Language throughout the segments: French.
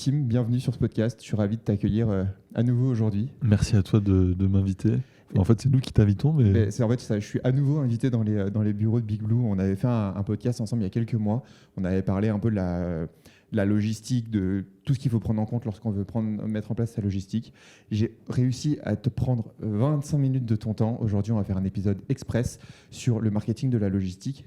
Tim, bienvenue sur ce podcast. Je suis ravi de t'accueillir à nouveau aujourd'hui. Merci à toi de m'inviter. En fait, c'est nous qui t'invitons. Mais... C'est en fait ça, je suis à nouveau invité dans les bureaux de Big Blue. On avait fait un podcast ensemble il y a quelques mois. On avait parlé un peu de la logistique, de tout ce qu'il faut prendre en compte lorsqu'on veut mettre en place sa logistique. J'ai réussi à te prendre 25 minutes de ton temps. Aujourd'hui, on va faire un épisode express sur le marketing de la logistique.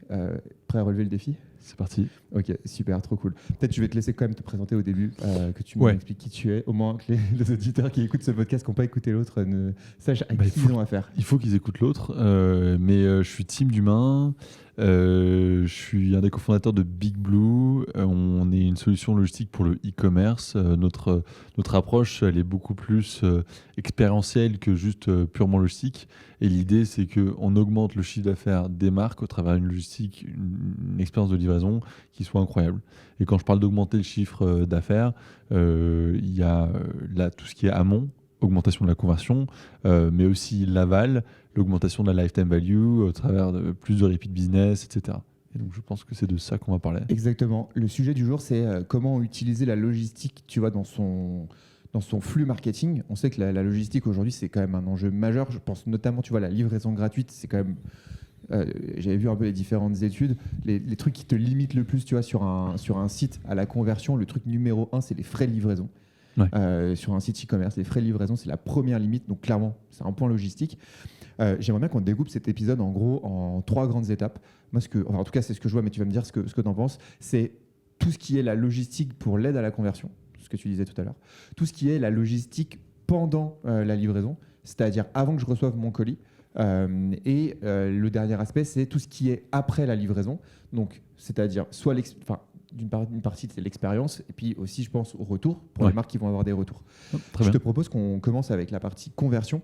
Prêt à relever le défi ? C'est parti. Ok, super, trop cool. Peut-être je vais te laisser quand même te présenter au début, que tu m'expliques qui tu es, au moins que les auditeurs qui écoutent ce podcast, qui n'ont pas écouté l'autre, ne sachent à qui ils ont affaire. Il faut qu'ils écoutent l'autre, mais je suis Tim Dumain, je suis un des cofondateurs de Big Blue. On est une solution logistique pour le e-commerce. Notre approche, elle est beaucoup plus expérientielle que juste purement logistique. Et l'idée, c'est qu'on augmente le chiffre d'affaires des marques au travers d'une logistique, une expérience de livraison qui soit incroyable. Et quand je parle d'augmenter le chiffre d'affaires, il y a là tout ce qui est amont, augmentation de la conversion, mais aussi l'aval, l'augmentation de la lifetime value au travers de plus de repeat business, etc. Et donc je pense que c'est de ça qu'on va parler. Exactement. Le sujet du jour, c'est comment utiliser la logistique, tu vois, dans son flux marketing. On sait que la logistique aujourd'hui, c'est quand même un enjeu majeur. Je pense notamment, tu vois, la livraison gratuite, c'est quand même... j'avais vu un peu les différentes études. Les trucs qui te limitent le plus, tu vois, sur un site à la conversion, le truc numéro 1, c'est les frais de livraison. Ouais. Sur un site e-commerce, les frais de livraison, c'est la première limite. Donc clairement, c'est un point logistique. J'aimerais bien qu'on découpe cet épisode en gros en 3 grandes étapes. Moi, en tout cas, c'est ce que je vois, mais tu vas me dire ce que tu en penses. C'est tout ce qui est la logistique pour l'aide à la conversion, ce que tu disais tout à l'heure. Tout ce qui est la logistique pendant la livraison, c'est-à-dire avant que je reçoive mon colis. Et le dernier aspect, c'est tout ce qui est après la livraison. Donc, c'est-à-dire soit une partie, c'est l'expérience, et puis aussi, je pense, au retour, pour les marques qui vont avoir des retours. Je te propose qu'on commence avec la partie conversion.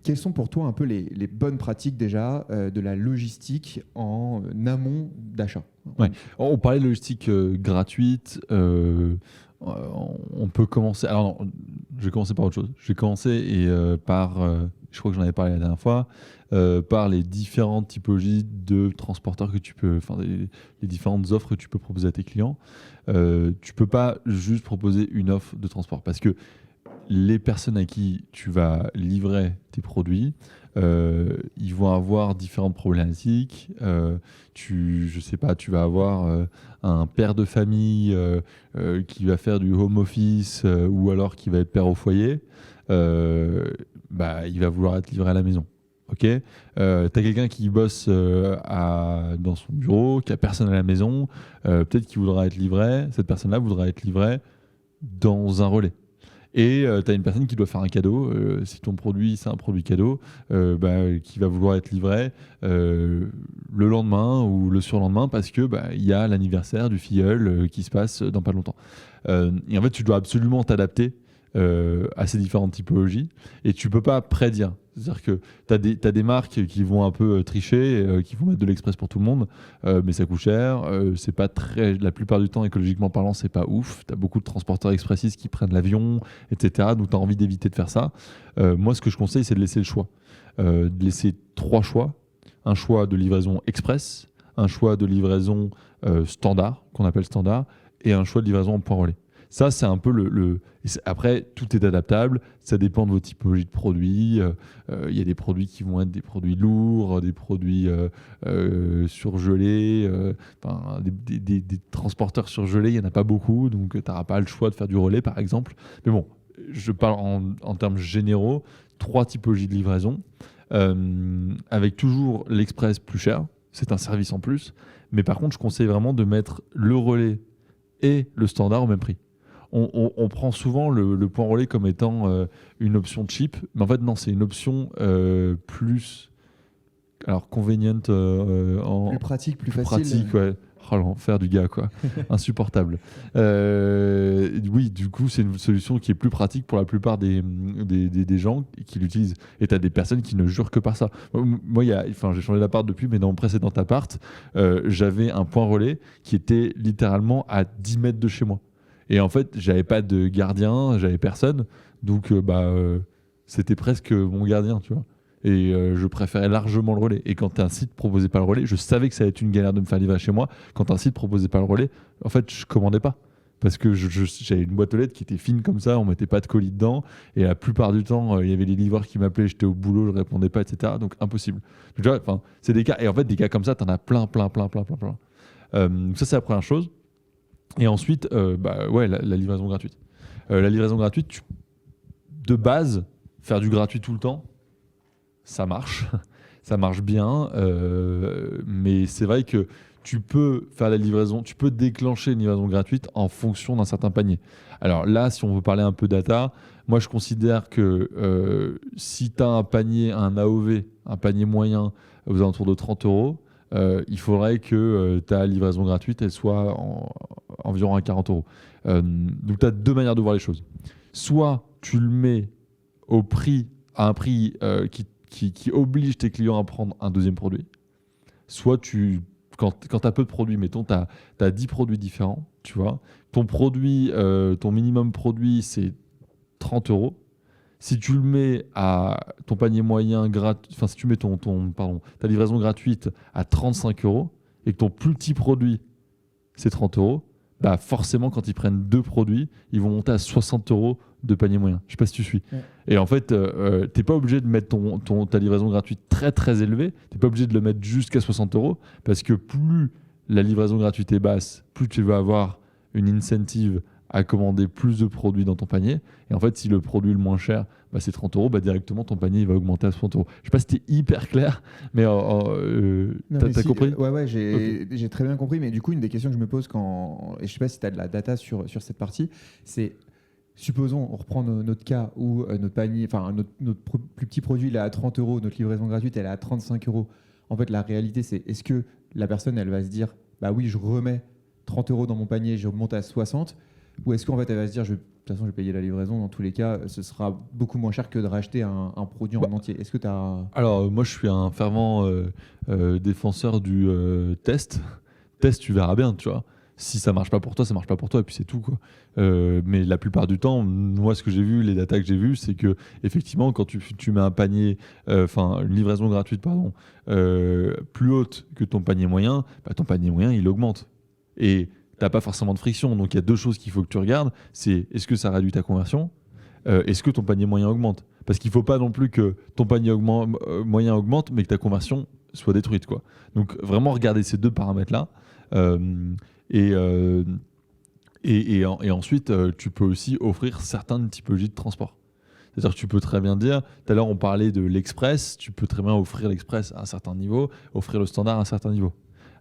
Quelles sont pour toi un peu les bonnes pratiques déjà de la logistique en amont d'achat ? On parlait de logistique gratuite. On peut commencer... Alors non, je vais commencer par autre chose. Je vais commencer par... je crois que j'en avais parlé la dernière fois, par les différentes typologies de transporteurs que tu peux, les différentes offres que tu peux proposer à tes clients. Tu peux pas juste proposer une offre de transport parce que les personnes à qui tu vas livrer tes produits, ils vont avoir différentes problématiques. Tu vas avoir un père de famille qui va faire du home office ou alors qui va être père au foyer. Il va vouloir être livré à la maison. Ok, t'as quelqu'un qui bosse dans son bureau, qui a personne à la maison, peut-être qu'il voudra être livré. Cette personne-là voudra être livrée dans un relais. Et tu as une personne qui doit faire un cadeau, si ton produit c'est un produit cadeau, qui va vouloir être livré le lendemain ou le surlendemain parce que y a l'anniversaire du filleul qui se passe dans pas longtemps. Et en fait, tu dois absolument t'adapter à ces différentes typologies et tu peux pas prédire. C'est-à-dire que tu as des marques qui vont un peu tricher, qui vont mettre de l'express pour tout le monde, mais ça coûte cher. C'est pas la plupart du temps, écologiquement parlant, c'est pas ouf. Tu as beaucoup de transporteurs expressistes qui prennent l'avion, etc. Donc tu as envie d'éviter de faire ça. Moi, ce que je conseille, c'est de laisser le choix. De laisser 3 choix. Un choix de livraison express, un choix de livraison standard, qu'on appelle standard, et un choix de livraison en point relais. Ça, c'est un peu Après, tout est adaptable. Ça dépend de vos typologies de produits. Il y a des produits qui vont être des produits lourds, des produits surgelés. Des transporteurs surgelés, il n'y en a pas beaucoup. Donc, tu n'auras pas le choix de faire du relais, par exemple. Mais bon, je parle en termes généraux. 3 typologies de livraison. Avec toujours l'express plus cher. C'est un service en plus. Mais par contre, je conseille vraiment de mettre le relais et le standard au même prix. On prend souvent le point relais comme étant une option cheap, mais en fait non, c'est une option plus convenient, plus pratique, plus facile. Pratique, ouais. Oh, l'enfer du gars, quoi. Insupportable. Oui, du coup, c'est une solution qui est plus pratique pour la plupart des gens qui l'utilisent. Et tu as des personnes qui ne jurent que par ça. Moi, j'ai changé d'appart depuis, mais dans mon précédent appart, j'avais un point relais qui était littéralement à 10 mètres de chez moi. Et en fait, j'avais pas de gardien, j'avais personne. Donc, c'était presque mon gardien, tu vois. Et je préférais largement le relais. Et quand un site proposait pas le relais, je savais que ça allait être une galère de me faire livrer chez moi. Quand un site proposait pas le relais, en fait, je commandais pas. Parce que j'avais une boîte aux lettres qui était fine comme ça, on mettait pas de colis dedans, et la plupart du temps, il y avait les livreurs qui m'appelaient, j'étais au boulot, je répondais pas, etc. Donc impossible. Donc, tu vois, enfin, c'est des cas, et en fait, des cas comme ça, t'en as plein. Ça, c'est la première chose. Et ensuite, ouais, la livraison gratuite. La livraison gratuite, de base, faire du gratuit tout le temps, ça marche. Ça marche bien, mais c'est vrai que tu peux faire la livraison, tu peux déclencher une livraison gratuite en fonction d'un certain panier. Alors là, si on veut parler un peu data, moi je considère que si tu as un panier, un AOV, un panier moyen aux alentours de 30 euros, il faudrait que ta livraison gratuite elle soit environ à 40 euros. Donc tu as deux manières de voir les choses. Soit tu le mets à un prix qui oblige tes clients à prendre un deuxième produit. Soit quand tu as peu de produits, mettons, tu as 10 produits différents, tu vois. Ton produit, ton minimum produit, c'est 30 euros. Si tu le mets à ton panier moyen gratuit, enfin, si tu mets ta livraison gratuite à 35 euros et que ton plus petit produit, c'est 30 euros, bah forcément, quand ils prennent deux produits, ils vont monter à 60 euros de panier moyen. Je ne sais pas si tu suis. Ouais. Et en fait, tu n'es pas obligé de mettre ta livraison gratuite très très élevée. Tu n'es pas obligé de le mettre jusqu'à 60 euros parce que plus la livraison gratuite est basse, plus tu vas avoir une incentive à commander plus de produits dans ton panier. Et en fait, si le produit le moins cher, c'est 30 euros, directement ton panier il va augmenter à 60 euros. Je ne sais pas si c'était hyper clair, mais t'as compris ? Ouais, j'ai très bien compris. Mais du coup, une des questions que je me pose et je ne sais pas si tu as de la data sur cette partie, c'est supposons, on reprend notre cas où notre panier, enfin notre plus petit produit, il est à 30 euros, notre livraison gratuite, elle est à 35 euros. En fait, la réalité, c'est est-ce que la personne, elle va se dire, bah oui, je remets 30 euros dans mon panier, je remonte à 60, ou est-ce qu'en fait, elle va se dire, de toute façon, je vais payer la livraison, dans tous les cas, ce sera beaucoup moins cher que de racheter un produit en entier. Est-ce que tu as... Alors, moi, je suis un fervent défenseur du test. Test, tu verras bien, tu vois. Si ça marche pas pour toi, ça marche pas pour toi, et puis c'est tout, quoi. Mais la plupart du temps, moi, ce que j'ai vu, les datas que j'ai vues, c'est que effectivement, quand tu mets un panier, une livraison gratuite, pardon, plus haute que ton panier moyen, ton panier moyen, il augmente. Et t'as pas forcément de friction. Donc, il y a deux choses qu'il faut que tu regardes. C'est est-ce que ça réduit ta conversion ? Est-ce que ton panier moyen augmente ? Parce qu'il faut pas non plus que ton panier moyen augmente, mais que ta conversion soit détruite, quoi. Donc, vraiment regarder ces deux paramètres-là. Et ensuite, tu peux aussi offrir certaines typologies de transport. C'est-à-dire que tu peux très bien dire, tout à l'heure on parlait de l'express, tu peux très bien offrir l'express à un certain niveau, offrir le standard à un certain niveau.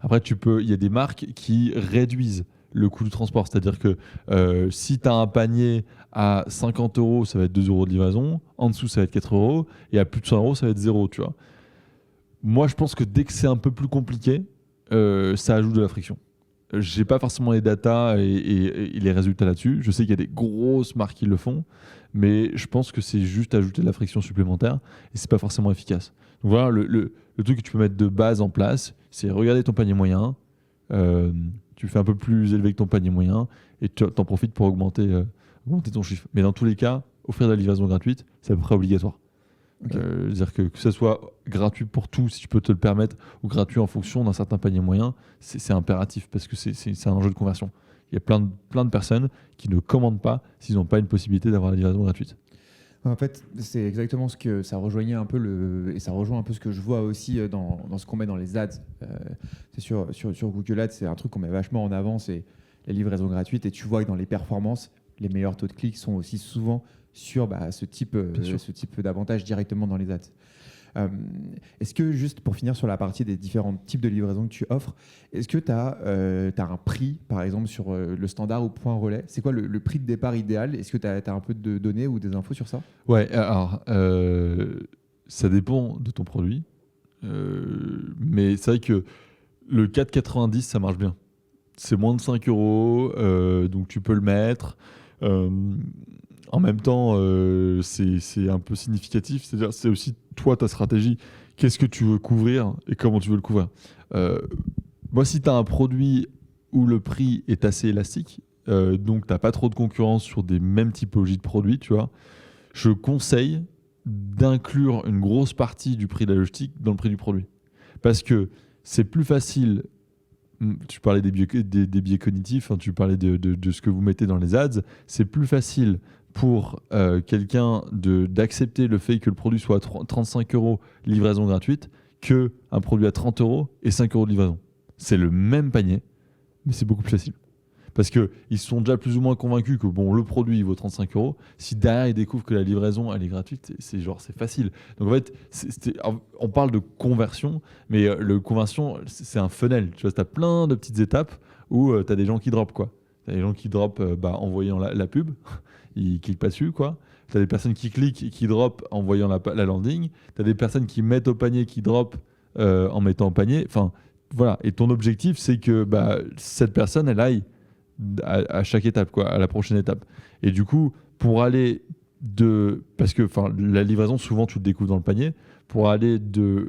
Après, il y a des marques qui réduisent le coût du transport. C'est-à-dire que si tu as un panier à 50 euros, ça va être 2 euros de livraison, en dessous ça va être 4 euros, et à plus de 100 euros, ça va être 0, tu vois. Moi, je pense que dès que c'est un peu plus compliqué, ça ajoute de la friction. J'ai pas forcément les datas et les résultats là-dessus. Je sais qu'il y a des grosses marques qui le font, mais je pense que c'est juste ajouter de la friction supplémentaire et c'est pas forcément efficace. Donc voilà, le truc que tu peux mettre de base en place, c'est regarder ton panier moyen. Tu fais un peu plus élevé que ton panier moyen et tu en profites pour augmenter ton chiffre. Mais dans tous les cas, offrir de la livraison gratuite, c'est à peu près obligatoire. Okay. C'est-à-dire que ça soit gratuit pour tout, si tu peux te le permettre, ou gratuit en fonction d'un certain panier moyen, c'est impératif parce que c'est un enjeu de conversion. Il y a plein de personnes qui ne commandent pas s'ils n'ont pas une possibilité d'avoir la livraison gratuite. En fait, c'est exactement ce que ça rejoignait un peu et ça rejoint un peu ce que je vois aussi dans ce qu'on met dans les ads. C'est sur Google Ads, c'est un truc qu'on met vachement en avant, c'est la livraison gratuite. Et tu vois que dans les performances, les meilleurs taux de clics sont aussi souvent sur ce type d'avantage directement dans les ads. Est-ce que, juste pour finir sur la partie des différents types de livraison que tu offres, est-ce que tu as un prix, par exemple, sur le standard ou point relais ? C'est quoi le prix de départ idéal ? Est-ce que tu as un peu de données ou des infos sur ça ? Ouais, alors, ça dépend de ton produit. Mais c'est vrai que le 4,90, ça marche bien. C'est moins de 5 euros, donc tu peux le mettre. En même temps, c'est un peu significatif. C'est-à-dire, c'est aussi toi, ta stratégie. Qu'est-ce que tu veux couvrir et comment tu veux le couvrir. Moi, si tu as un produit où le prix est assez élastique, donc tu n'as pas trop de concurrence sur des mêmes typologies de produits, tu vois, je conseille d'inclure une grosse partie du prix de la logistique dans le prix du produit. Parce que c'est plus facile tu parlais des biais cognitifs, hein, tu parlais de ce que vous mettez dans les ads. C'est plus facile pour quelqu'un d'accepter le fait que le produit soit à 35 € livraison gratuite qu'un produit à 30 € et 5 € de livraison. C'est le même panier, mais c'est beaucoup plus facile. Parce qu'ils sont déjà plus ou moins convaincus que le produit il vaut 35 €. Si derrière ils découvrent que la livraison elle est gratuite, c'est facile. Donc en fait, on parle de conversion, mais le conversion c'est un funnel. Tu vois, tu as plein de petites étapes où tu as des gens qui dropent quoi. Tu as des gens qui dropent en voyant la pub, ils cliquent pas dessus quoi. Tu as des personnes qui cliquent et qui dropent en voyant la landing. Tu as des personnes qui mettent au panier, qui dropent en mettant au panier. Enfin voilà. Et ton objectif c'est que cette personne elle aille à chaque étape, quoi, à la prochaine étape. Et du coup, pour aller parce que la livraison, souvent, tu le découvres dans le panier. Pour aller du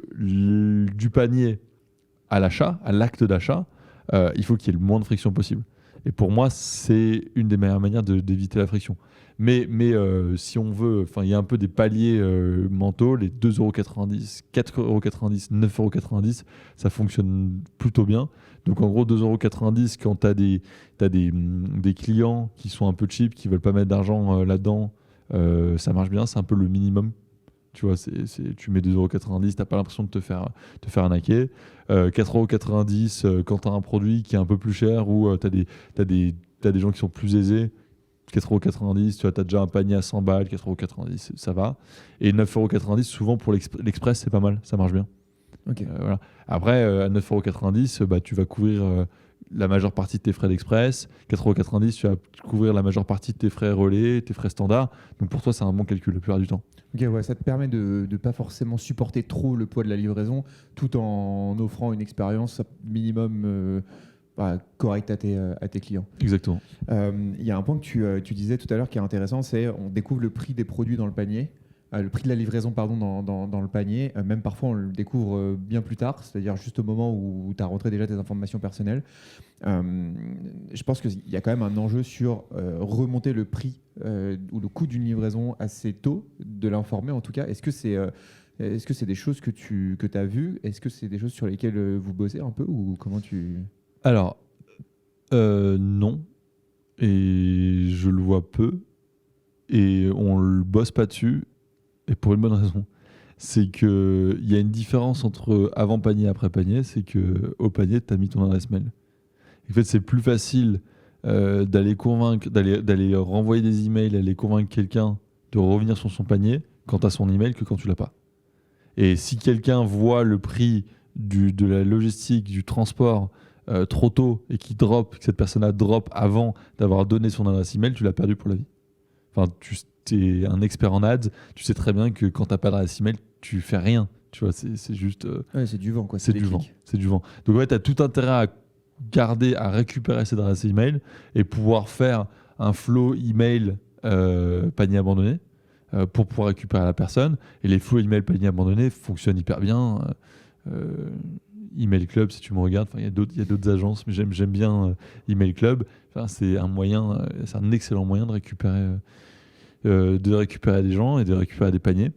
panier à l'achat, à l'acte d'achat, il faut qu'il y ait le moins de friction possible. Et pour moi, c'est une des meilleures manières d'éviter la friction. Mais si on veut, il y a un peu des paliers mentaux, les 2,90 €, 4,90 €, 9,90 €, ça fonctionne plutôt bien. Donc en gros, 2,90 € quand tu as des clients qui sont un peu cheap, qui ne veulent pas mettre d'argent là-dedans, ça marche bien, c'est un peu le minimum. Tu vois, tu mets 2,90 €, tu n'as pas l'impression de te faire arnaquer. 4,90 € quand tu as un produit qui est un peu plus cher ou tu as des gens qui sont plus aisés. 4,90 €, tu as déjà un panier à 100 balles, 4,90 €, ça va. Et 9,90 € souvent pour l'express, c'est pas mal, ça marche bien. Okay. Voilà. Après, à 9,90 €, tu vas couvrir la majeure partie de tes frais d'express. 4,90 €, tu vas couvrir la majeure partie de tes frais relais, tes frais standards. Donc pour toi, c'est un bon calcul la plupart du temps. Ok, ouais, ça te permet de ne pas forcément supporter trop le poids de la livraison tout en offrant une expérience minimum correcte à tes clients. Exactement. Il y a un point que tu disais tout à l'heure qui est intéressant, c'est on découvre le prix des produits dans le panier. Le prix de la livraison dans le panier, même parfois on le découvre bien plus tard, c'est-à-dire juste au moment où tu as rentré déjà tes informations personnelles. Je pense qu'il y a quand même un enjeu sur remonter le prix ou le coût d'une livraison assez tôt, de l'informer en tout cas. Est-ce que c'est des choses que tu as vues? Est-ce que c'est des choses sur lesquelles vous bossez un peu ou comment tu... Alors, non. Et je le vois peu. Et on ne bosse pas dessus. Et pour une bonne raison. C'est qu'il y a une différence entre avant-panier et après-panier. C'est qu'au panier, tu as mis ton adresse mail. En fait, c'est plus facile d'aller renvoyer des emails, d'aller convaincre quelqu'un de revenir sur son panier quand tu as son email que quand tu l'as pas. Et si quelqu'un voit le prix de la logistique, du transport trop tôt et que cette personne-là drop avant d'avoir donné son adresse email, tu l'as perdu pour la vie. Enfin, tu es un expert en ads, tu sais très bien que quand tu n'as pas d'adresse email, tu fais rien. Tu vois, c'est juste... ouais, c'est du vent, quoi. C'est du vent. C'est du vent. Donc ouais, tu as tout intérêt à récupérer cette adresse email et pouvoir faire un flow email panier abandonné pour pouvoir récupérer la personne. Et les flows email panier abandonné fonctionnent hyper bien. Email Club, si tu me regardes, il y a d'autres agences, mais j'aime bien Email Club. C'est un excellent moyen de récupérer des gens et de récupérer des paniers.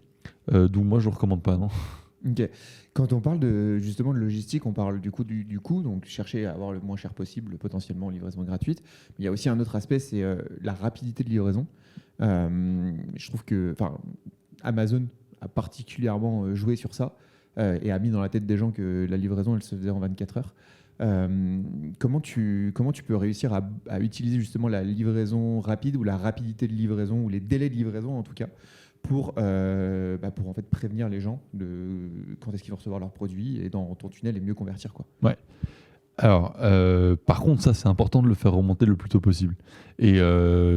Donc moi, je ne le recommande pas, non. Ok. Quand on parle justement de logistique, on parle du coût, donc chercher à avoir le moins cher possible, potentiellement en livraison gratuite. Mais il y a aussi un autre aspect, c'est la rapidité de livraison. Je trouve que Amazon a particulièrement joué sur ça et a mis dans la tête des gens que la livraison, elle se faisait en 24 heures. Comment tu peux réussir à utiliser justement la livraison rapide ou la rapidité de livraison ou les délais de livraison en tout cas pour en fait prévenir les gens de quand est-ce qu'ils vont recevoir leurs produits et dans ton tunnel et mieux convertir quoi. Ouais. Alors, par contre, ça c'est important de le faire remonter le plus tôt possible. Et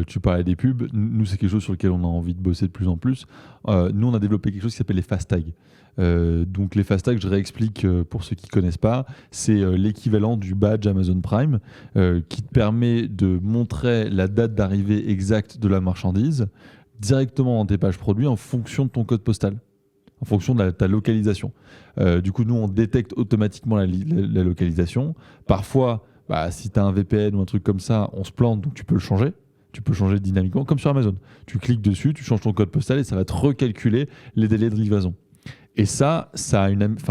tu parlais des pubs, nous c'est quelque chose sur lequel on a envie de bosser de plus en plus. Nous on a développé quelque chose qui s'appelle les fast tags. Donc les fast tags, je réexplique pour ceux qui ne connaissent pas, c'est l'équivalent du badge Amazon Prime qui te permet de montrer la date d'arrivée exacte de la marchandise directement dans tes pages produits en fonction de ton code postal, en fonction de ta localisation. Du coup, nous, on détecte automatiquement la localisation. Parfois, si tu as un VPN ou un truc comme ça, on se plante, donc tu peux le changer. Tu peux changer dynamiquement, comme sur Amazon. Tu cliques dessus, tu changes ton code postal et ça va te recalculer les délais de livraison. Et ça a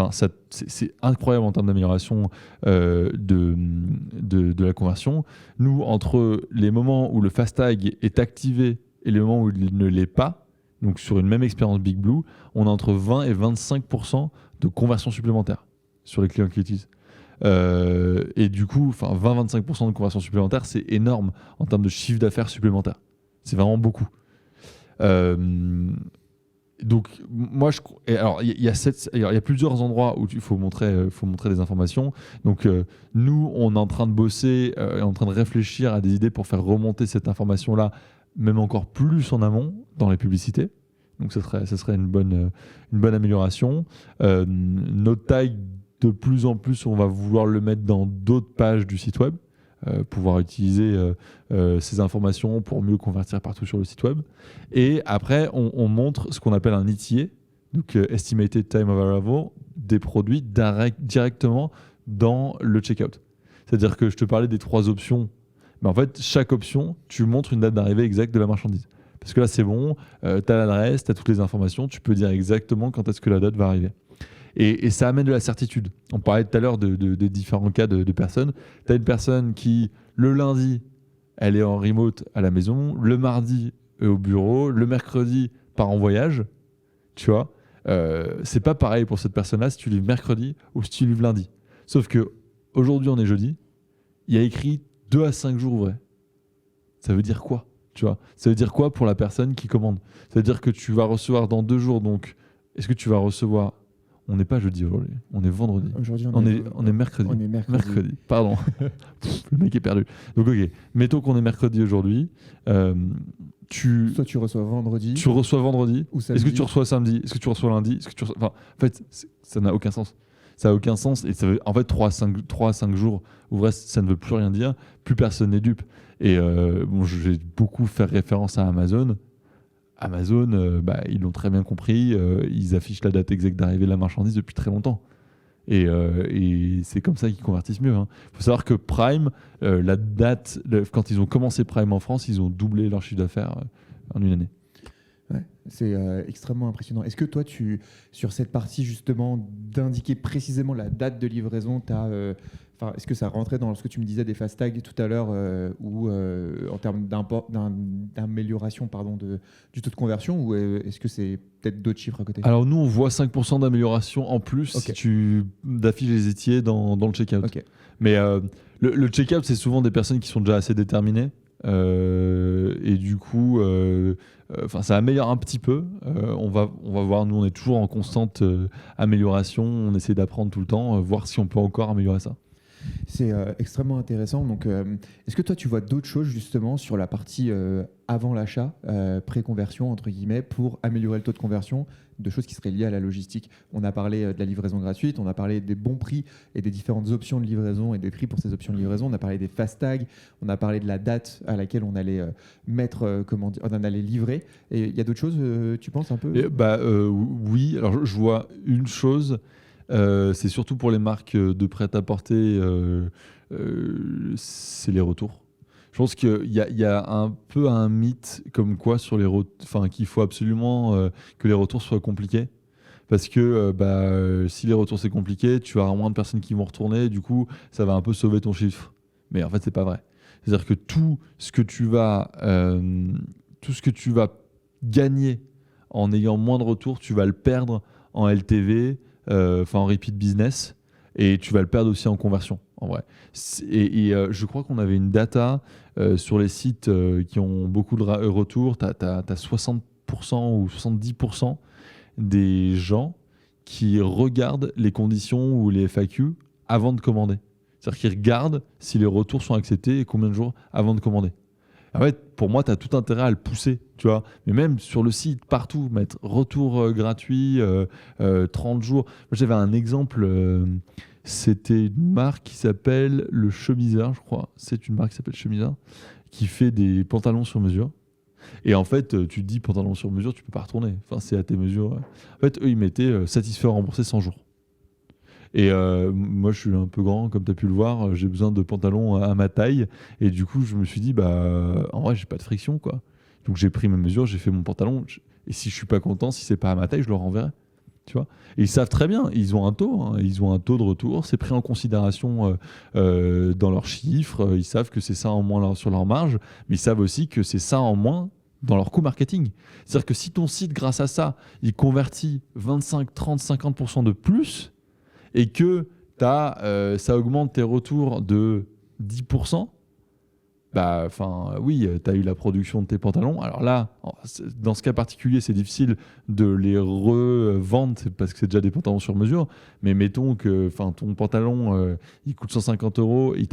c'est incroyable en termes d'amélioration de la conversion. Nous, entre les moments où le fast tag est activé et les moments où il ne l'est pas, donc sur une même expérience Big Blue, on a entre 20 et 25% de conversion supplémentaire sur les clients qui l'utilisent. Et du coup, 20-25% de conversion supplémentaire, c'est énorme en termes de chiffre d'affaires supplémentaire. C'est vraiment beaucoup. Donc, moi, il y a plusieurs endroits où il faut montrer des informations. Donc, nous, on est en train de bosser, en train de réfléchir à des idées pour faire remonter cette information-là, même encore plus en amont dans les publicités. Donc, ça serait une bonne amélioration. Notre tag, de plus en plus, on va vouloir le mettre dans d'autres pages du site web. Pouvoir utiliser ces informations pour mieux convertir partout sur le site web. Et après, on montre ce qu'on appelle un ETA, donc Estimated Time of Arrival, des produits directement dans le checkout. C'est-à-dire que je te parlais des 3 options, mais en fait, chaque option, tu montres une date d'arrivée exacte de la marchandise. Parce que là, c'est bon, tu as l'adresse, tu as toutes les informations, tu peux dire exactement quand est-ce que la date va arriver. Et ça amène de la certitude. On parlait tout à l'heure des différents cas de personnes. Tu as une personne qui, le lundi, elle est en remote à la maison, le mardi au bureau, le mercredi part en voyage. Tu vois, c'est pas pareil pour cette personne-là si tu livres mercredi ou si tu livres lundi. Sauf que aujourd'hui, on est jeudi, il y a écrit 2 à 5 jours ouvrés. Ça veut dire quoi, tu vois ? Ça veut dire quoi pour la personne qui commande ? Ça veut dire que tu vas recevoir dans 2 jours. Donc, est-ce que tu vas recevoir... On n'est pas jeudi aujourd'hui, on est vendredi. Aujourd'hui, on est mercredi. On est mercredi. Pardon. Le mec est perdu. Donc, ok. Mettons qu'on est mercredi aujourd'hui. Soit tu reçois vendredi. Tu reçois vendredi. Ou samedi. Est-ce que tu reçois samedi ? Est-ce que tu reçois lundi ? En fait, ça n'a aucun sens. Ça n'a aucun sens. Et ça veut... En fait, 3 à 5 jours, ouvrés, ça ne veut plus rien dire. Plus personne n'est dupe. Et j'ai beaucoup fait référence à Amazon. Amazon, ils l'ont très bien compris, ils affichent la date exacte d'arrivée de la marchandise depuis très longtemps. Et c'est comme ça qu'ils convertissent mieux. Il faut savoir que Prime, quand ils ont commencé Prime en France, ils ont doublé leur chiffre d'affaires en une année. Ouais, c'est extrêmement impressionnant. Est-ce que toi, sur cette partie justement d'indiquer précisément la date de livraison, est-ce que ça rentrait dans ce que tu me disais des fast tags tout à l'heure ou en termes d'amélioration du taux de conversion, ou est-ce que c'est peut-être d'autres chiffres à côté ? Alors nous, on voit 5% d'amélioration en plus si tu affiches les étiers dans le checkout. Okay. Mais le checkout, c'est souvent des personnes qui sont déjà assez déterminées. Et du coup, ça améliore un petit peu. On va voir, nous on est toujours en constante amélioration, on essaie d'apprendre tout le temps, voir si on peut encore améliorer ça. C'est extrêmement intéressant. Donc, est-ce que toi, tu vois d'autres choses justement sur la partie avant l'achat, pré-conversion, entre guillemets, pour améliorer le taux de conversion, de choses qui seraient liées à la logistique ? On a parlé de la livraison gratuite, on a parlé des bons prix et des différentes options de livraison et des prix pour ces options de livraison, on a parlé des fast tags, on a parlé de la date à laquelle on allait on allait livrer. Et il y a d'autres choses, tu penses un peu ? Oui, alors je vois une chose. C'est surtout pour les marques de prêt-à-porter, c'est les retours. Je pense qu'il y a un peu un mythe comme quoi sur qu'il faut absolument que les retours soient compliqués. Parce que si les retours c'est compliqué, tu vas avoir moins de personnes qui vont retourner, du coup ça va un peu sauver ton chiffre. Mais en fait c'est pas vrai. C'est-à-dire que tout ce que tu vas gagner en ayant moins de retours, tu vas le perdre en LTV, en repeat business, et tu vas le perdre aussi en conversion en vrai. Je crois qu'on avait une data sur les sites qui ont beaucoup de retours, tu as 60% ou 70% des gens qui regardent les conditions ou les FAQ avant de commander. C'est-à-dire qu'ils regardent si les retours sont acceptés et combien de jours avant de commander. En fait, pour moi, tu as tout intérêt à le pousser, tu vois. Mais même sur le site, partout, mettre retour gratuit, 30 jours. Moi, j'avais un exemple, c'était une marque qui s'appelle Le Chemiseur, je crois. C'est une marque qui s'appelle Chemiseur, qui fait des pantalons sur mesure. Et en fait, tu te dis pantalon sur mesure, tu peux pas retourner. Enfin, c'est à tes mesures. En fait, eux, ils mettaient satisfait, remboursé 100 jours. Et moi, je suis un peu grand, comme tu as pu le voir. J'ai besoin de pantalons à ma taille. Et du coup, je me suis dit, en vrai, j'ai pas de friction, quoi. Donc, j'ai pris mes mesures, j'ai fait mon pantalon. Et si je suis pas content, si c'est pas à ma taille, je le renverrai. Tu vois, et ils savent très bien, ils ont un taux, hein, ils ont un taux de retour, c'est pris en considération dans leurs chiffres, ils savent que c'est ça en moins sur leur marge, mais ils savent aussi que c'est ça en moins dans leur coût marketing. C'est-à-dire que si ton site, grâce à ça, il convertit 25, 30, 50% de plus, et que ça augmente tes retours de 10%, bah, oui, tu as eu la production de tes pantalons. Alors là, dans ce cas particulier, c'est difficile de les revendre parce que c'est déjà des pantalons sur mesure. Mais mettons que ton pantalon, il coûte 150 euros, il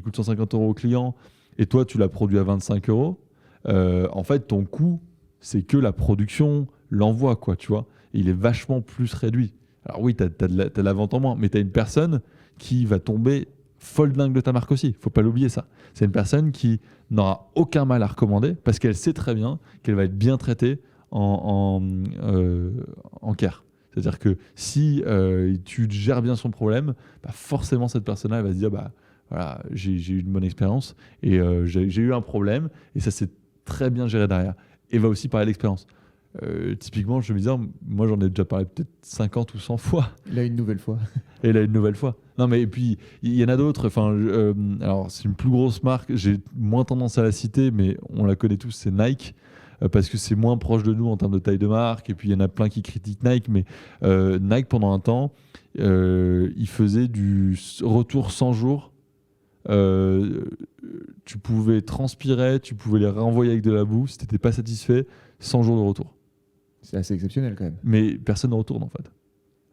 coûte 150 euros au client et toi, tu l'as produit à 25 euros. En fait, ton coût, c'est que la production, l'envoi, quoi, tu vois. Et il est vachement plus réduit. Alors oui, tu as de la vente en moins, mais tu as une personne qui va tomber folle dingue de ta marque aussi. Il ne faut pas l'oublier, ça. C'est une personne qui n'aura aucun mal à recommander parce qu'elle sait très bien qu'elle va être bien traitée en care. C'est-à-dire que si tu gères bien son problème, bah forcément cette personne-là elle va se dire voilà, j'ai eu une bonne expérience et j'ai eu un problème et ça s'est très bien géré derrière. Et va aussi parler d'expérience. Typiquement, je me disais, moi j'en ai déjà parlé peut-être 50 ou 100 fois. Là, une nouvelle fois. Et là, une nouvelle fois. Non, mais et puis, il y en a d'autres. Alors, c'est une plus grosse marque. J'ai moins tendance à la citer, mais on la connaît tous, c'est Nike. Parce que c'est moins proche de nous en termes de taille de marque. Et puis, il y en a plein qui critiquent Nike. Mais Nike, pendant un temps, il faisait du retour 100 jours. Tu pouvais transpirer, tu pouvais les renvoyer avec de la boue. Si tu n'étais pas satisfait, 100 jours de retour. C'est assez exceptionnel quand même. Mais personne ne retourne en fait.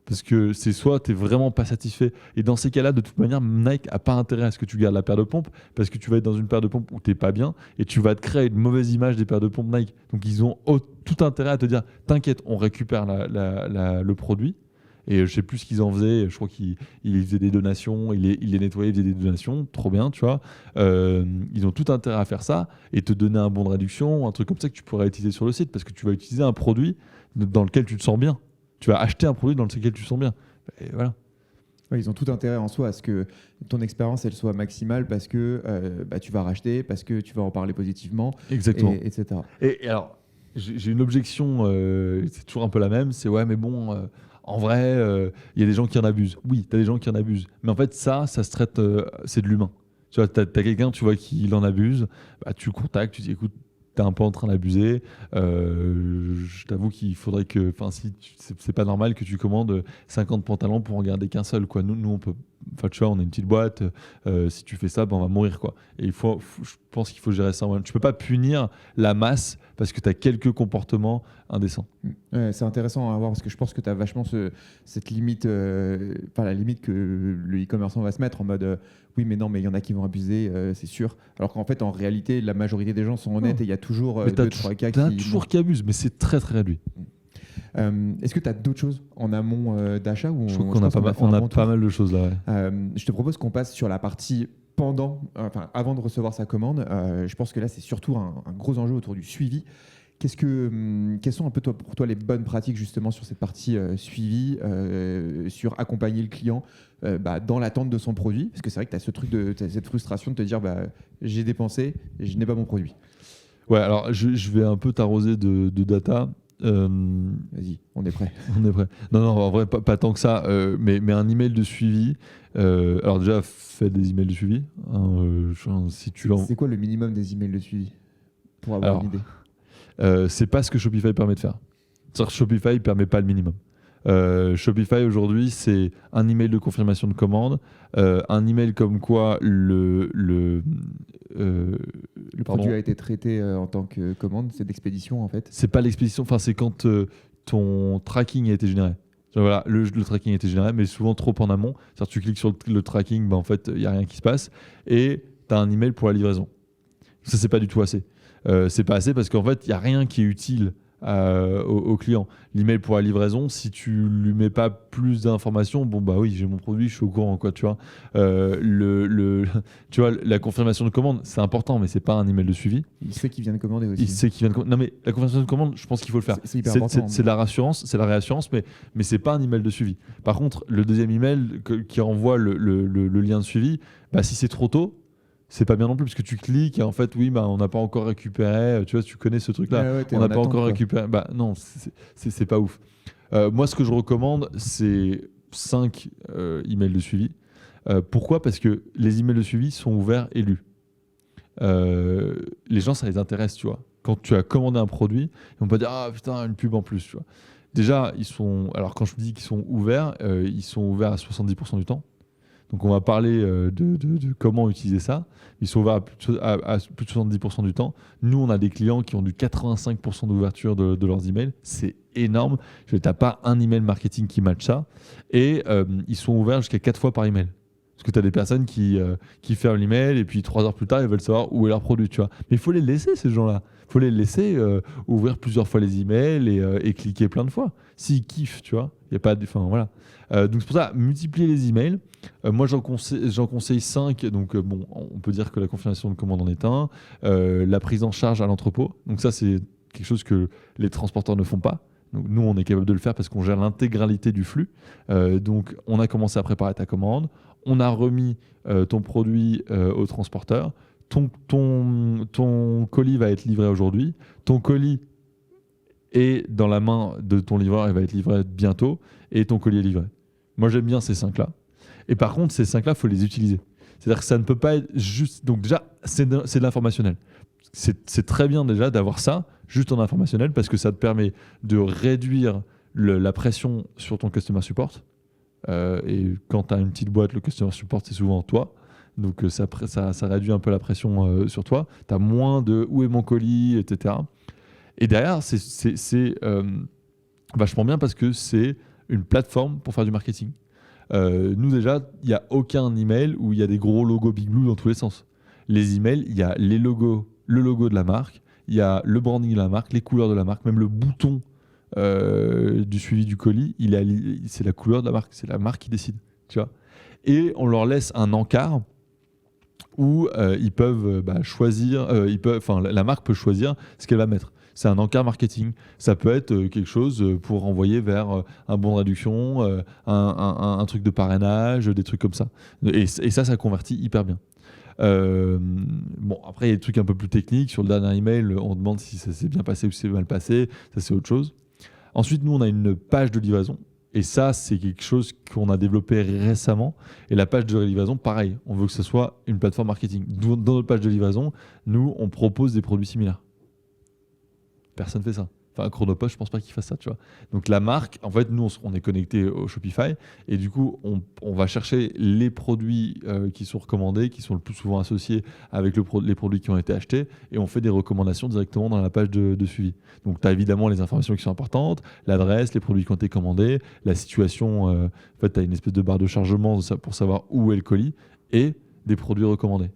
Parce que c'est soit tu n'es vraiment pas satisfait. Et dans ces cas-là, de toute manière, Nike n'a pas intérêt à ce que tu gardes la paire de pompes parce que tu vas être dans une paire de pompes où tu n'es pas bien et tu vas te créer une mauvaise image des paires de pompes Nike. Donc ils ont tout intérêt à te dire t'inquiète, on récupère le produit. Et je ne sais plus ce qu'ils en faisaient. Je crois qu'ils faisaient des donations, ils les nettoyaient, ils faisaient des donations. Trop bien, tu vois. Ils ont tout intérêt à faire ça et te donner un bon de réduction, un truc comme ça que tu pourrais utiliser sur le site parce que tu vas utiliser un produit dans lequel tu te sens bien. Tu vas acheter un produit dans lequel tu te sens bien. Et voilà. Ouais, ils ont tout intérêt en soi à ce que ton expérience elle soit maximale parce que tu vas racheter, parce que tu vas en parler positivement, exactement. etc. Et alors, j'ai une objection, c'est toujours un peu la même, c'est ouais, mais bon, en vrai, il y a des gens qui en abusent. Oui, tu as des gens qui en abusent. Mais en fait, ça se traite, c'est de l'humain. Tu vois, tu as quelqu'un, tu vois, qui en abuse, tu le contactes, tu dis écoute, t'es un peu en train d'abuser. Je t'avoue qu'il faudrait que, c'est pas normal que tu commandes 50 pantalons pour en garder qu'un seul, quoi. Nous on peut, tu vois, on est une petite boîte. Si tu fais ça, on va mourir, quoi. Et je pense qu'il faut gérer ça. Tu peux pas punir la masse parce que tu as quelques comportements indécents. Ouais, c'est intéressant à voir parce que je pense que tu as vachement cette limite, la limite que le e-commerçant va se mettre en mode oui, mais non, mais il y en a qui vont abuser, c'est sûr. Alors qu'en fait, en réalité, la majorité des gens sont honnêtes et il y a toujours 2-3 cas qui abusent, mais c'est très très réduit. Est-ce que tu as d'autres choses en amont d'achat Je trouve qu'on a pas mal de choses là. Ouais. Je te propose qu'on passe sur la partie avant de recevoir sa commande. Je pense que là, c'est surtout un gros enjeu autour du suivi. Quelles sont un peu pour toi les bonnes pratiques justement sur cette partie suivi, sur accompagner le client dans l'attente de son produit? Parce que c'est vrai que tu as ce truc t'as cette frustration de te dire j'ai dépensé et je n'ai pas mon produit. Ouais, alors je vais un peu t'arroser de data. Vas-y, on est prêt. On est prêt. Non, en vrai, pas tant que ça, mais un email de suivi. Alors déjà, fais des emails de suivi. Si tu c'est quoi le minimum des emails de suivi pour avoir une idée? C'est pas ce que Shopify permet de faire. C'est-à-dire que Shopify ne permet pas le minimum. Shopify aujourd'hui, c'est un email de confirmation de commande, un email comme quoi le produit a été traité en tant que commande, c'est d'expédition en fait. C'est pas l'expédition, c'est quand ton tracking a été généré. Voilà, le tracking a été généré, mais souvent trop en amont. C'est-à-dire que tu cliques sur le tracking, en fait, il n'y a rien qui se passe, et tu as un email pour la livraison. Ça, c'est pas du tout assez. C'est pas assez parce qu'en fait, il n'y a rien qui est utile au client. L'email pour la livraison, si tu lui mets pas plus d'informations, oui, j'ai mon produit, je suis au courant, quoi, tu vois. Tu vois, la confirmation de commande, c'est important, mais c'est pas un email de suivi. Il sait qu'il vient de commander aussi. Il sait qu'il vient de commander. Non, mais la confirmation de commande, je pense qu'il faut le faire. C'est hyper important. C'est la rassurance, c'est la réassurance, mais c'est pas un email de suivi. Par contre, le deuxième email qui envoie le lien de suivi, si c'est trop tôt, c'est pas bien non plus parce que tu cliques et en fait on n'a pas encore récupéré, tu vois, tu connais ce truc là, on n'a pas encore récupéré, non, c'est pas ouf. Moi, ce que je recommande, c'est 5 emails de suivi. Pourquoi ? Parce que les emails de suivi sont ouverts et lus. Les gens, ça les intéresse, tu vois. Quand tu as commandé un produit, ils vont pas dire ah putain une pub en plus, tu vois. Déjà, alors quand je dis qu'ils sont ouverts à 70% du temps. Donc on va parler de comment utiliser ça. Ils sont ouverts à plus de 70% du temps. Nous, on a des clients qui ont du 85% d'ouverture de leurs emails. C'est énorme. Tu n'as pas un email marketing qui matche ça. Et ils sont ouverts jusqu'à 4 fois par email. Parce que tu as des personnes qui ferment l'email et puis 3 heures plus tard, ils veulent savoir où est leur produit. Tu vois. Mais il faut les laisser, ces gens-là. Il faut les laisser ouvrir plusieurs fois les emails et cliquer plein de fois. S'ils kiffent, tu vois. Il y a pas de, enfin, voilà. Donc c'est pour ça, multiplier les emails. Moi, j'en conseille 5. Donc bon, on peut dire que la confirmation de commande en est un. La prise en charge à l'entrepôt. Donc ça, c'est quelque chose que les transporteurs ne font pas. Donc, nous, on est capable de le faire parce qu'on gère l'intégralité du flux. Donc, on a commencé à préparer ta commande. On a remis ton produit au transporteur. Ton colis va être livré aujourd'hui. Ton colis est dans la main de ton livreur et va être livré bientôt. Et ton colis est livré. Moi, j'aime bien ces 5-là. Et par contre, ces 5-là, il faut les utiliser. C'est-à-dire que ça ne peut pas être juste... Donc déjà, c'est de l'informationnel. C'est très bien déjà d'avoir ça juste en informationnel parce que ça te permet de réduire la pression sur ton customer support. Et quand tu as une petite boîte, le customer support, c'est souvent toi. Donc ça réduit un peu la pression sur toi. Tu as moins de où est mon colis, etc. Et derrière, c'est vachement bien parce que c'est une plateforme pour faire du marketing. Nous déjà, il n'y a aucun email où il y a des gros logos Big Blue dans tous les sens. Les emails, il y a le logo de la marque, il y a le branding de la marque, les couleurs de la marque, même le bouton du suivi du colis, c'est la couleur de la marque, c'est la marque qui décide, tu vois. Et on leur laisse un encart où ils peuvent choisir, la marque peut choisir ce qu'elle va mettre. C'est un encart marketing. Ça peut être quelque chose pour renvoyer vers un bon de réduction, un truc de parrainage, des trucs comme ça. Et ça convertit hyper bien. Bon, après, il y a des trucs un peu plus techniques. Sur le dernier email, on demande si ça s'est bien passé ou si c'est mal passé. Ça, c'est autre chose. Ensuite, nous, on a une page de livraison. Et ça, c'est quelque chose qu'on a développé récemment. Et la page de livraison, pareil, on veut que ce soit une plateforme marketing. Dans notre page de livraison, nous, on propose des produits similaires. Personne ne fait ça. Enfin, Chronopost, je pense pas qu'il fasse ça, tu vois. Donc la marque, en fait, nous, on est connecté au Shopify et du coup, on va chercher les produits qui sont recommandés, qui sont le plus souvent associés avec les produits qui ont été achetés et on fait des recommandations directement dans la page de suivi. Donc tu as évidemment les informations qui sont importantes, l'adresse, les produits qui ont été commandés, la situation, en fait, tu as une espèce de barre de chargement pour savoir où est le colis et des produits recommandés.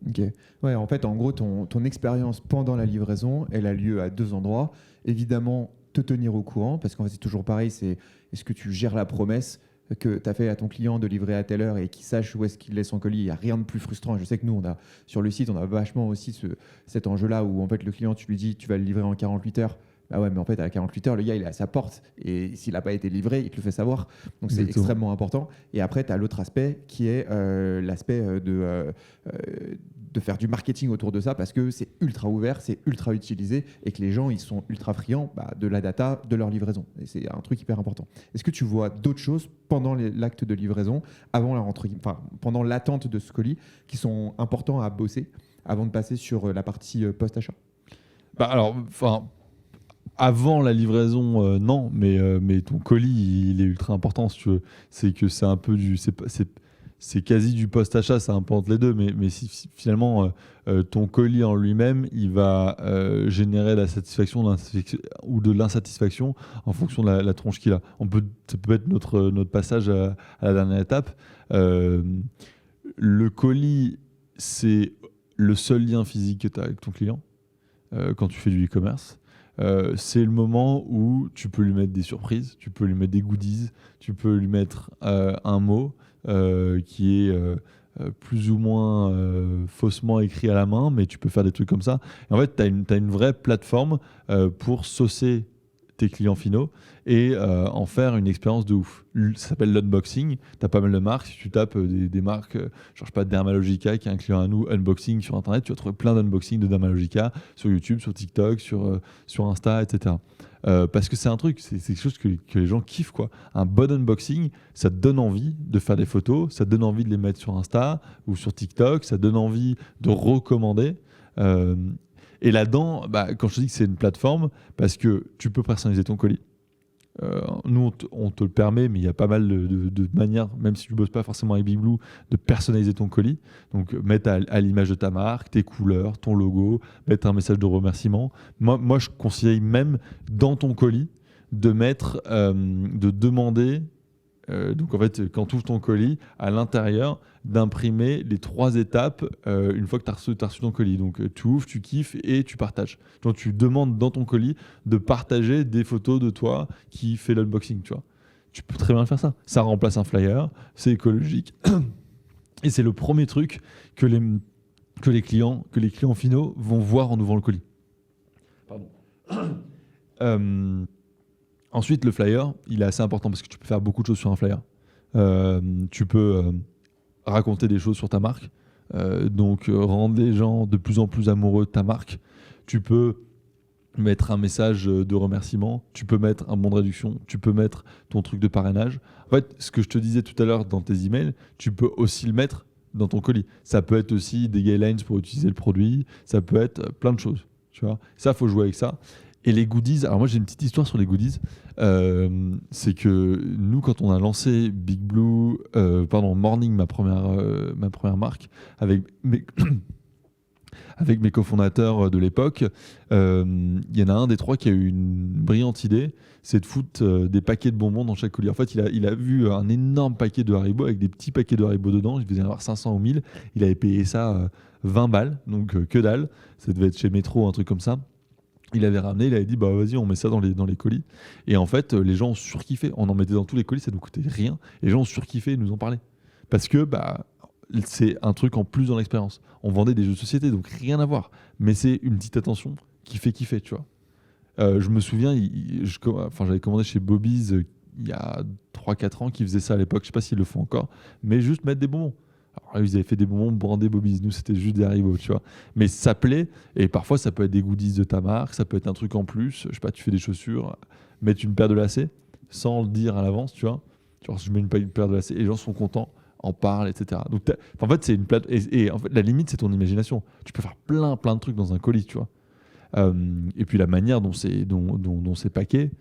Ok. Ouais, en fait, en gros, ton expérience pendant la livraison, elle a lieu à 2 endroits. Évidemment, te tenir au courant, parce qu'en fait, c'est toujours pareil, c'est est-ce que tu gères la promesse que tu as fait à ton client de livrer à telle heure et qu'il sache où est-ce qu'il laisse son colis. Il n'y a rien de plus frustrant. Je sais que nous, sur le site, on a vachement aussi cet enjeu-là où en fait, le client, tu lui dis, tu vas le livrer en 48 heures. Bah ouais, mais en fait, à 48 heures, le gars, il est à sa porte. Et s'il n'a pas été livré, il te le fait savoir. Donc, c'est extrêmement important. Et après, tu as l'autre aspect qui est l'aspect de faire du marketing autour de ça parce que c'est ultra ouvert, c'est ultra utilisé et que les gens, ils sont ultra friands de la data de leur livraison. Et c'est un truc hyper important. Est-ce que tu vois d'autres choses pendant l'acte de livraison, pendant l'attente de ce colis, qui sont importants à bosser avant de passer sur la partie post-achat ? Avant la livraison, non, mais ton colis, il est ultra important, si tu veux. C'est que c'est un peu c'est quasi du post-achat, ça importe les deux, mais si finalement ton colis en lui-même, il va générer la satisfaction ou de l'insatisfaction en fonction de la tronche qu'il a. Ça peut être notre passage à la dernière étape. Le colis, c'est le seul lien physique que tu as avec ton client quand tu fais du e-commerce. C'est le moment où tu peux lui mettre des surprises, tu peux lui mettre des goodies, tu peux lui mettre un mot qui est plus ou moins faussement écrit à la main, mais tu peux faire des trucs comme ça. Et en fait, tu as une vraie plateforme pour saucer tes clients finaux et en faire une expérience de ouf. Ça s'appelle l'unboxing. Tu as pas mal de marques. Si tu tapes des marques, genre, je sais pas, Dermalogica, qui est un client à nous, unboxing sur Internet, tu vas trouver plein d'unboxings de Dermalogica sur YouTube, sur TikTok, sur Insta, etc. Parce que c'est un truc, c'est quelque chose que les gens kiffent, quoi. Un bon unboxing, ça te donne envie de faire des photos, ça te donne envie de les mettre sur Insta ou sur TikTok, ça te donne envie de recommander. Et là-dedans, quand je te dis que c'est une plateforme, parce que tu peux personnaliser ton colis. Nous, on te le permet, mais il y a pas mal de manières, même si tu ne bosses pas forcément avec Big Blue, de personnaliser ton colis. Donc, mettre à l'image de ta marque, tes couleurs, ton logo, mettre un message de remerciement. Moi, je conseille même dans ton colis de mettre, de demander. Donc en fait, quand tu ouvres ton colis, à l'intérieur, d'imprimer les 3 étapes une fois que tu as reçu ton colis. Donc tu ouvres, tu kiffes et tu partages. Donc tu demandes dans ton colis de partager des photos de toi qui fait l'unboxing, tu vois. Tu peux très bien faire ça. Ça remplace un flyer, c'est écologique. Et c'est le premier truc que les clients finaux vont voir en ouvrant le colis. Pardon. Ensuite, le flyer, il est assez important parce que tu peux faire beaucoup de choses sur un flyer. Tu peux raconter des choses sur ta marque, donc rendre les gens de plus en plus amoureux de ta marque. Tu peux mettre un message de remerciement, tu peux mettre un bon de réduction, tu peux mettre ton truc de parrainage. En fait, ce que je te disais tout à l'heure dans tes emails, tu peux aussi le mettre dans ton colis. Ça peut être aussi des guidelines pour utiliser le produit, ça peut être plein de choses. Tu vois, ça, il faut jouer avec ça. Et les goodies, alors moi j'ai une petite histoire sur les goodies, c'est que nous quand on a lancé Big Blue, Morning, ma première marque, avec mes cofondateurs de l'époque, il y en a un des 3 qui a eu une brillante idée, c'est de foutre des paquets de bonbons dans chaque colis. En fait, il a vu un énorme paquet de Haribo avec des petits paquets de Haribo dedans, il devait y en avoir 500 ou 1000, il avait payé ça 20 balles, donc que dalle, ça devait être chez Métro, un truc comme ça. Il avait ramené, il avait dit vas-y on met ça dans les colis. Et en fait les gens ont surkiffé, on en mettait dans tous les colis, ça nous coûtait rien. Et les gens ont surkiffé et nous en parlaient. Parce que c'est un truc en plus dans l'expérience. On vendait des jeux de société, donc rien à voir. Mais c'est une petite attention qui fait kiffer, tu vois. Je me souviens, j'avais commandé chez Bobby's il y a 3-4 ans qui faisait ça à l'époque, je sais pas s'ils le font encore, mais juste mettre des bonbons. Alors, ils avaient fait des bonbons brandés Bobby's, nous c'était juste des Haribo, tu vois. Mais ça plaît, et parfois ça peut être des goodies de ta marque, ça peut être un truc en plus, je sais pas, tu fais des chaussures, mettre une paire de lacets sans le dire à l'avance, tu vois. Genre je mets une paire de lacets, et les gens sont contents, en parlent, etc. Donc en fait c'est une plate, et en fait la limite c'est ton imagination. Tu peux faire plein de trucs dans un colis, tu vois. Et puis la manière dont c'est paqué,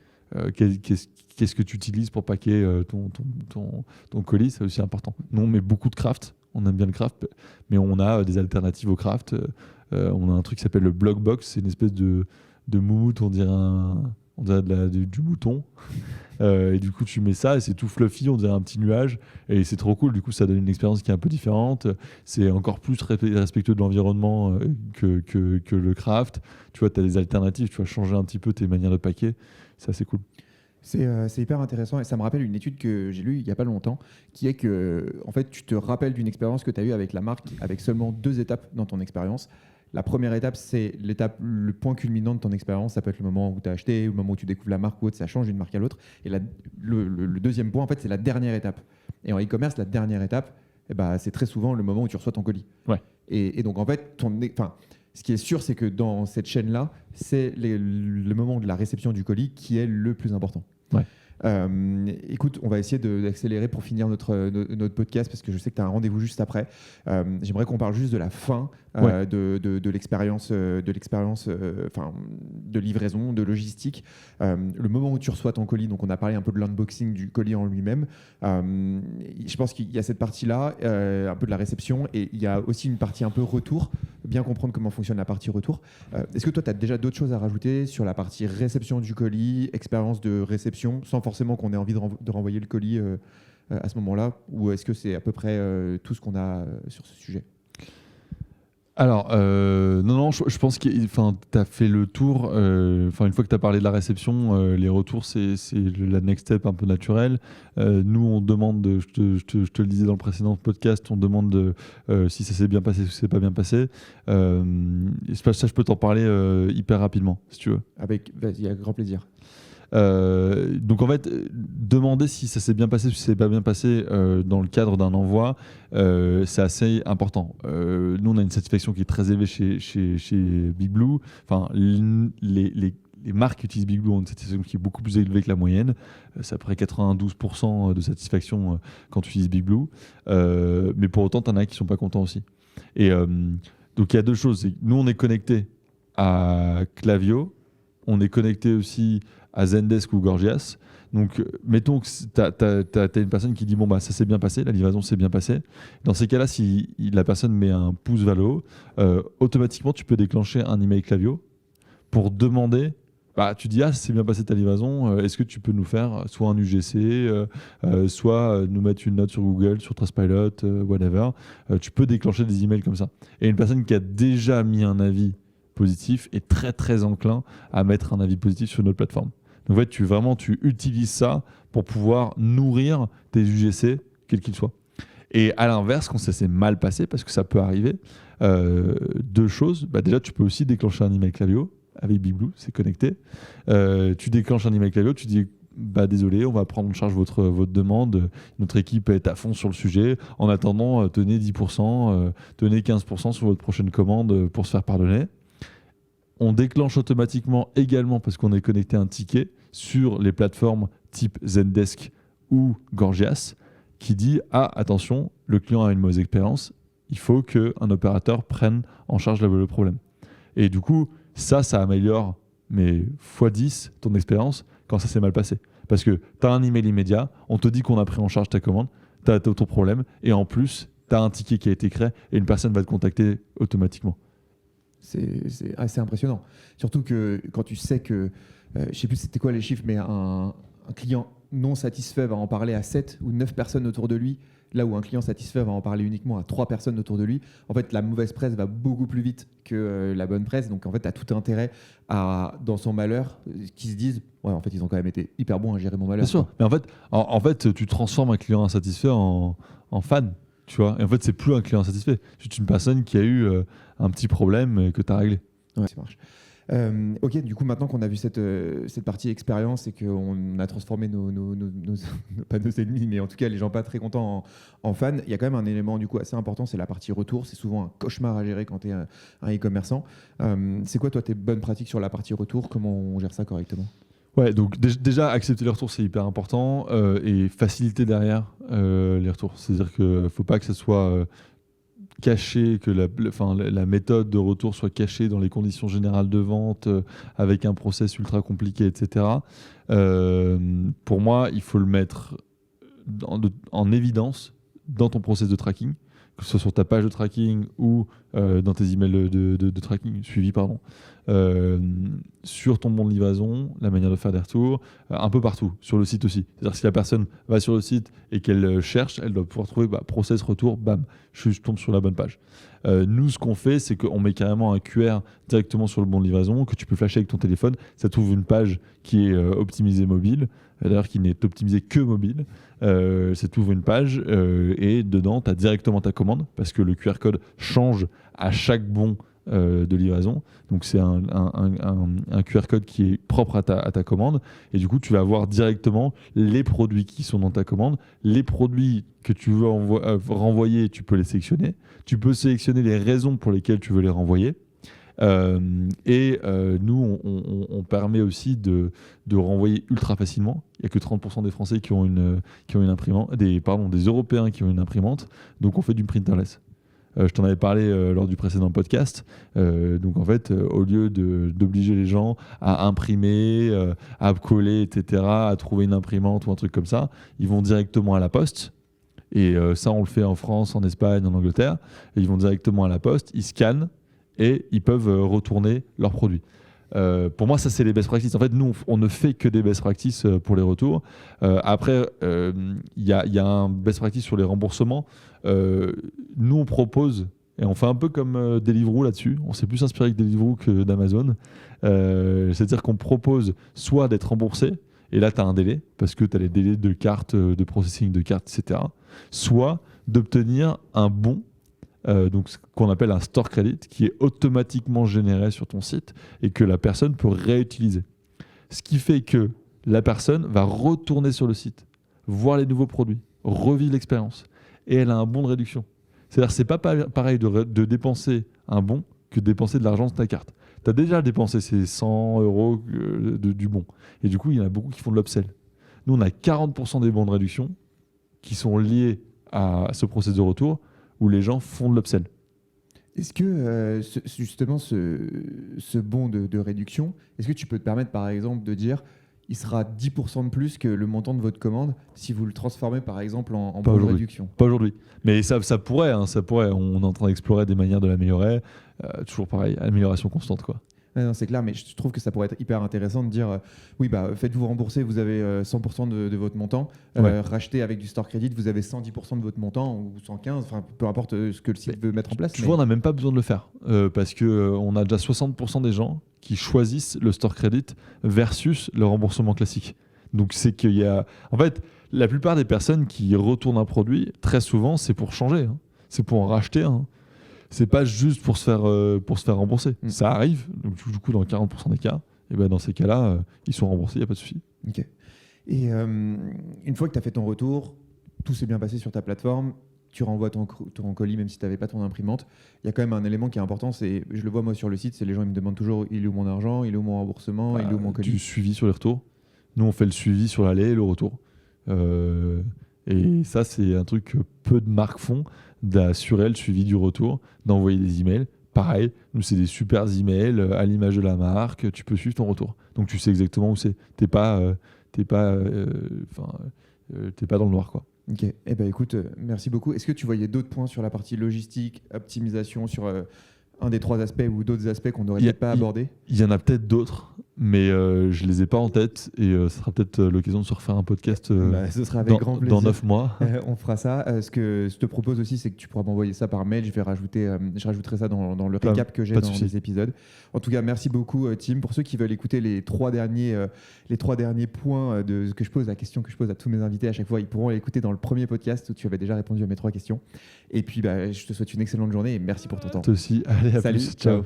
qu'est-ce que tu utilises pour paquer ton colis, c'est aussi important. Nous on met beaucoup de craft. On aime bien le craft, mais on a des alternatives au craft. On a un truc qui s'appelle le block box. C'est une espèce de moumoute, on dirait du mouton. Et du coup, tu mets ça et c'est tout fluffy, on dirait un petit nuage. Et c'est trop cool. Du coup, ça donne une expérience qui est un peu différente. C'est encore plus respectueux de l'environnement que le craft. Tu vois, tu as des alternatives. Tu vas changer un petit peu tes manières de paquer. C'est assez cool. C'est hyper intéressant et ça me rappelle une étude que j'ai lue il n'y a pas longtemps qui est que en fait, tu te rappelles d'une expérience que tu as eue avec la marque avec seulement 2 étapes dans ton expérience. La première étape, c'est le point culminant de ton expérience. Ça peut être le moment où tu as acheté, le moment où tu découvres la marque ou autre, ça change d'une marque à l'autre. Et le deuxième point, en fait, c'est la dernière étape. Et en e-commerce, la dernière étape, c'est très souvent le moment où tu reçois ton colis. Ouais. Et donc, en fait, ce qui est sûr, c'est que dans cette chaîne-là, c'est le moment de la réception du colis qui est le plus important. Ouais. Écoute, on va essayer d'accélérer pour finir notre podcast parce que je sais que tu as un rendez-vous juste après. J'aimerais qu'on parle juste de la fin de l'expérience, de livraison, de logistique. Le moment où tu reçois ton colis, donc on a parlé un peu de l'unboxing du colis en lui-même. Je pense qu'il y a cette partie-là, un peu de la réception, et il y a aussi une partie un peu retour, bien comprendre comment fonctionne la partie retour. Est-ce que toi, tu as déjà d'autres choses à rajouter sur la partie réception du colis, expérience de réception, sans forcément qu'on ait envie de renvoyer le colis à ce moment-là, ou est-ce que c'est à peu près tout ce qu'on a sur ce sujet ? Alors, non, je pense que tu as fait le tour. Une fois que tu as parlé de la réception, les retours, c'est la next step un peu naturelle. Nous, on demande, je te le disais dans le précédent podcast, on demande si ça s'est bien passé ou si ça s'est pas bien passé. Ça, je peux t'en parler hyper rapidement, si tu veux. Vas-y, avec grand plaisir. Donc en fait, demander si ça s'est bien passé ou si ça s'est pas bien passé dans le cadre d'un envoi, c'est assez important. Nous, on a une satisfaction qui est très élevée chez Big Blue. Enfin, les marques qui utilisent Big Blue ont une satisfaction qui est beaucoup plus élevée que la moyenne. C'est à peu près 92% de satisfaction quand tu utilises Big Blue. Mais pour autant, tu en as qui ne sont pas contents aussi. Et donc, il y a deux choses. C'est que nous, on est connecté à Klaviyo. On est connecté aussi à Zendesk ou Gorgias. Donc, mettons que tu as une personne qui dit bon, bah, ça s'est bien passé, la livraison s'est bien passée. Dans ces cas-là, si la personne met un pouce vers le haut, automatiquement, tu peux déclencher un email Klaviyo pour demander. Bah, tu dis, ça s'est bien passé ta livraison, est-ce que tu peux nous faire soit un UGC, soit nous mettre une note sur Google, sur Trustpilot, whatever. Tu peux déclencher des emails comme ça. Et une personne qui a déjà mis un avis positif est très très enclin à mettre un avis positif sur notre plateforme. Donc en fait, tu utilises ça pour pouvoir nourrir tes UGC, quels qu'ils soient. Et à l'inverse, quand ça s'est mal passé, parce que ça peut arriver, deux choses. Bah déjà, tu peux aussi déclencher un email Klaviyo avec Big Blue, c'est connecté. Tu déclenches un email Klaviyo, tu dis bah désolé, on va prendre en charge votre demande. Notre équipe est à fond sur le sujet. En attendant, tenez 10%, tenez 15% sur votre prochaine commande pour se faire pardonner. On déclenche automatiquement également, parce qu'on est connecté à un ticket sur les plateformes type Zendesk ou Gorgias, qui dit attention, le client a une mauvaise expérience, il faut qu'un opérateur prenne en charge le problème. Et du coup, ça améliore mais x10 ton expérience quand ça s'est mal passé. Parce que tu as un email immédiat, on te dit qu'on a pris en charge ta commande, tu as ton problème, et en plus, tu as un ticket qui a été créé et une personne va te contacter automatiquement. C'est assez impressionnant. Surtout que quand tu sais que, je ne sais plus c'était quoi les chiffres, mais un client non satisfait va en parler à 7 ou 9 personnes autour de lui, là où un client satisfait va en parler uniquement à 3 personnes autour de lui. En fait, la mauvaise presse va beaucoup plus vite que la bonne presse. Donc, en fait, tu as tout intérêt dans son malheur, qu'ils se disent ouais, en fait, ils ont quand même été hyper bons à gérer mon malheur. Bien sûr. Mais en fait, tu transformes un client insatisfait en fan. Tu vois, et en fait, c'est plus un client insatisfait. C'est une personne qui a eu un petit problème que tu as réglé. Ouais, ça marche. Ok, du coup, maintenant qu'on a vu cette partie expérience et qu'on a transformé pas nos ennemis, mais en tout cas les gens pas très contents en fans, il y a quand même un élément du coup assez important, c'est la partie retour. C'est souvent un cauchemar à gérer quand tu es un e-commerçant. C'est quoi, toi, tes bonnes pratiques sur la partie retour? Comment on gère ça correctement? Ouais, donc déjà, accepter les retours, c'est hyper important et faciliter derrière les retours. C'est-à-dire qu'il ne faut pas que ça soit caché, que la méthode de retour soit cachée dans les conditions générales de vente avec un process ultra compliqué, etc. Pour moi, il faut le mettre en évidence dans ton process de tracking, que ce soit sur ta page de tracking ou dans tes emails de tracking suivi, sur ton bon de livraison, la manière de faire des retours, un peu partout, sur le site aussi. C'est-à-dire que si la personne va sur le site et qu'elle cherche, elle doit pouvoir trouver process retour, bam, je tombe sur la bonne page. Nous, ce qu'on fait, c'est qu'on met carrément un QR directement sur le bon de livraison que tu peux flasher avec ton téléphone. Ça trouve une page qui est optimisée mobile, d'ailleurs qui n'est optimisée que mobile. Ça t'ouvre une page et dedans, tu as directement ta commande parce que le QR code change à chaque bon de livraison. Donc, c'est un QR code qui est propre à ta commande. Et du coup, tu vas voir directement les produits qui sont dans ta commande. Les produits que tu veux renvoyer, tu peux les sélectionner. Tu peux sélectionner les raisons pour lesquelles tu veux les renvoyer. Nous, on permet aussi de renvoyer ultra facilement. Il n'y a que 30% des Français qui ont une imprimante, des Européens qui ont une imprimante. Donc, on fait du printerless. Je t'en avais parlé lors du précédent podcast. Donc, en fait, au lieu d'obliger les gens à imprimer, à coller, etc., à trouver une imprimante ou un truc comme ça, ils vont directement à la poste. Et ça, on le fait en France, en Espagne, en Angleterre. Et ils vont directement à la poste, ils scannent et ils peuvent retourner leurs produits. Pour moi, ça, c'est les best practices. En fait, nous, on ne fait que des best practices pour les retours. Après, il y a un best practice sur les remboursements. Nous, on propose, et on fait un peu comme Deliveroo là-dessus. On s'est plus inspiré avec Deliveroo que d'Amazon. C'est-à-dire qu'on propose soit d'être remboursé, et là, tu as un délai, parce que tu as les délais de carte, de processing de carte, etc. Soit d'obtenir un bon, donc ce qu'on appelle un store credit, qui est automatiquement généré sur ton site et que la personne peut réutiliser. Ce qui fait que la personne va retourner sur le site, voir les nouveaux produits, revivre l'expérience. Et elle a un bon de réduction. C'est-à-dire que c'est pas pareil de dépenser un bon que de dépenser de l'argent sur ta carte. Tu as déjà dépensé ces 100 euros du bon. Et du coup, il y en a beaucoup qui font de l'upsell. Nous, on a 40% des bons de réduction qui sont liés à ce process de retour où les gens font de l'upsell. Est-ce que justement ce bon de réduction, est-ce que tu peux te permettre par exemple de dire il sera 10% de plus que le montant de votre commande si vous le transformez par exemple en bon de réduction? Pas aujourd'hui. Mais ça pourrait, ça pourrait. On est en train d'explorer des manières de l'améliorer. Toujours pareil, amélioration constante, quoi. Non, c'est clair, mais je trouve que ça pourrait être hyper intéressant de dire oui, faites-vous rembourser, vous avez 100% de votre montant. Rachetez avec du store credit, vous avez 110% de votre montant ou 115%, enfin peu importe ce que le site veut mettre en place. Tu vois, on n'a même pas besoin de le faire parce qu'on a déjà 60% des gens qui choisissent le store credit versus le remboursement classique. Donc c'est qu'il y a. En fait, la plupart des personnes qui retournent un produit, très souvent, c'est pour changer. Hein. C'est pour en racheter un. C'est pas juste pour se faire rembourser. Ça arrive, donc du coup, dans 40% des cas, et ben dans ces cas-là, ils sont remboursés, il n'y a pas de souci. Ok. Et une fois que tu as fait ton retour, tout s'est bien passé sur ta plateforme, tu renvoies ton colis même si tu n'avais pas ton imprimante. Il y a quand même un élément qui est important, je le vois moi sur le site, c'est les gens ils me demandent toujours il est où mon argent, il est où mon remboursement, il est où mon colis. Du suivi sur les retours. Nous, on fait le suivi sur l'aller et le retour. Et ça, c'est un truc que peu de marques font, d'assurer le suivi du retour, d'envoyer des emails. Pareil, nous, c'est des super emails à l'image de la marque. Tu peux suivre ton retour. Donc, tu sais exactement où c'est. T'es pas dans le noir, quoi. Ok. Eh ben, écoute, merci beaucoup. Est-ce que tu voyais d'autres points sur la partie logistique, optimisation, sur un des 3 aspects ou d'autres aspects qu'on n'aurait peut-être pas abordés? Il y en a peut-être d'autres, mais je ne les ai pas en tête et ce sera peut-être l'occasion de se refaire un podcast ce sera avec grand plaisir. dans 9 mois. On fera ça. Ce que je te propose aussi, c'est que tu pourras m'envoyer ça par mail. Je rajouterai ça dans le récap que j'ai dans les épisodes. En tout cas, merci beaucoup, Tim. Pour ceux qui veulent écouter les 3 derniers points de que je pose, la question que je pose à tous mes invités à chaque fois, ils pourront l'écouter dans le premier podcast où tu avais déjà répondu à mes 3 questions. Et puis, je te souhaite une excellente journée et merci pour ton temps. Toi aussi. Allez, à Salut, plus. ciao.